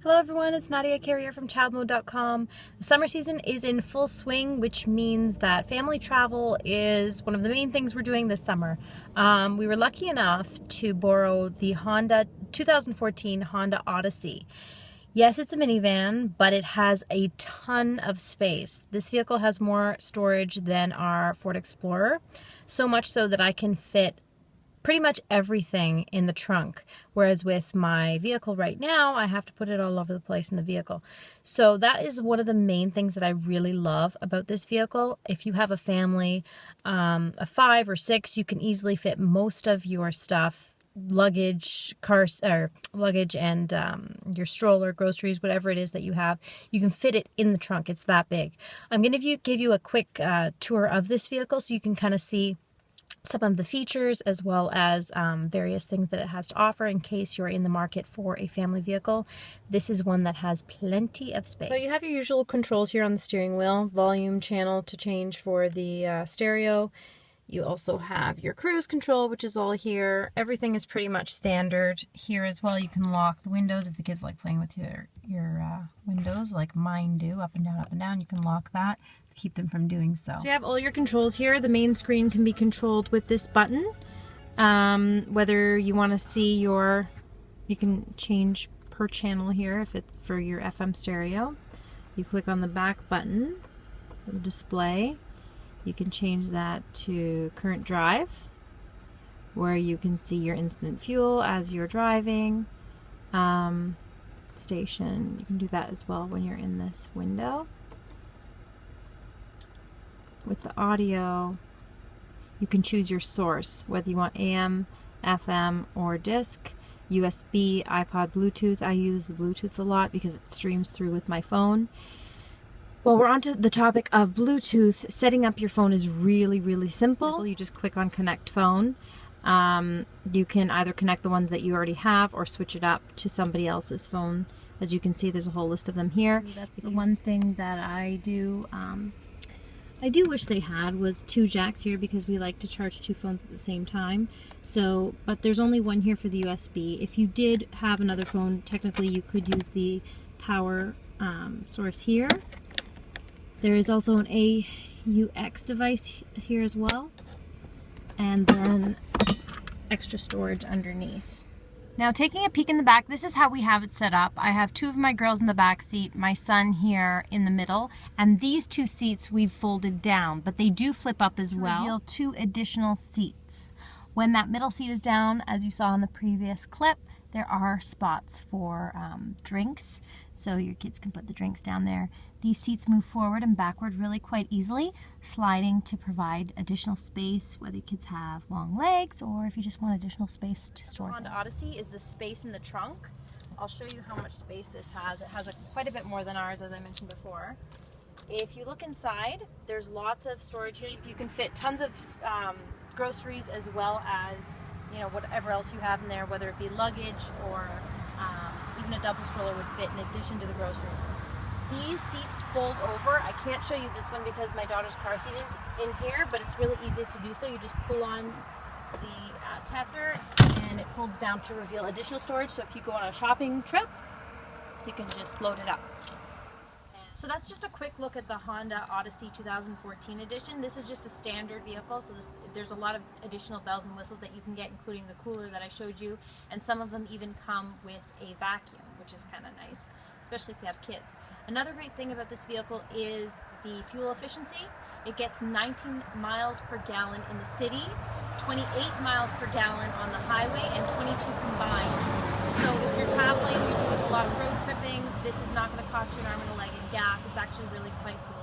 Hello everyone, it's Nadia Carrier from childmode.com. The summer season is in full swing, which means that family travel is one of the main things we're doing this summer. We were lucky enough to borrow the 2014 Honda Odyssey. Yes, it's a minivan, but it has a ton of space. This vehicle has more storage than our Ford Explorer, so much so that I can fit pretty much everything in the trunk, whereas with my vehicle right now I have to put it all over the place in the vehicle. So that is one of the main things that I really love about this vehicle. If you have a family of 5 or 6, you can easily fit most of your stuff, luggage, luggage and your stroller, groceries, whatever it is that you have, you can fit it in the trunk. It's that big. I'm going to give you a quick tour of this vehicle so you can kind of see some of the features as well as various things that it has to offer in case you're in the market for a family vehicle. This is one that has plenty of space. So you have your usual controls here on the steering wheel, volume channel to change for the stereo. You also have your cruise control, which is all here. Everything is pretty much standard here as well. You can lock the windows if the kids like playing with your windows, like mine do, up and down. You can lock that to keep them from doing so. So you have all your controls here. The main screen can be controlled with this button. Whether you want to see you can change per channel here if it's for your FM stereo. You click on the back button, the display. You can change that to current drive, where you can see your instant fuel as you're driving. Station, you can do that as well when you're in this window. With the audio, you can choose your source, whether you want AM, FM, or disc, USB, iPod, Bluetooth. I use the Bluetooth a lot because it streams through with my phone. Well, we're on to the topic of Bluetooth. Setting up your phone is really simple. You just click on Connect Phone. You can either connect the ones that you already have or switch it up to somebody else's phone. As you can see, there's a whole list of them here. That's the one thing that I do wish they had was 2 jacks here because we like to charge 2 phones at the same time. So, but there's only one here for the USB. If you did have another phone, technically you could use the power source here. There is also an AUX device here as well, and then extra storage underneath. Now, taking a peek in the back, this is how we have it set up. I have 2 of my girls in the back seat, my son here in the middle, and these 2 seats we've folded down, but they do flip up as well. Reveal 2 additional seats. When that middle seat is down, as you saw in the previous clip, there are spots for drinks, so your kids can put the drinks down there. These seats move forward and backward really quite easily, sliding to provide additional space, whether your kids have long legs or if you just want additional space to store things. Honda Odyssey is the space in the trunk. I'll show you how much space this has. It has quite a bit more than ours, as I mentioned before. If you look inside, there's lots of storage. You can fit tons of groceries as well as whatever else you have in there, whether it be luggage or even a double stroller would fit in addition to the groceries. These seats fold over. I can't show you this one because my daughter's car seat is in here, but it's really easy to do so. You just pull on the tether and it folds down to reveal additional storage. So if you go on a shopping trip, you can just load it up. So that's just a quick look at the Honda Odyssey 2014 edition. This is just a standard vehicle, so there's a lot of additional bells and whistles that you can get, including the cooler that I showed you, and some of them even come with a vacuum, which is kind of nice, especially if you have kids. Another great thing about this vehicle is the fuel efficiency. It gets 19 miles per gallon in the city, 28 miles per gallon on the highway, and 22 combined. So if you're traveling, you're doing a lot of road tripping, this is not going to cost you an arm and a leg in gas. It's actually really quite fuel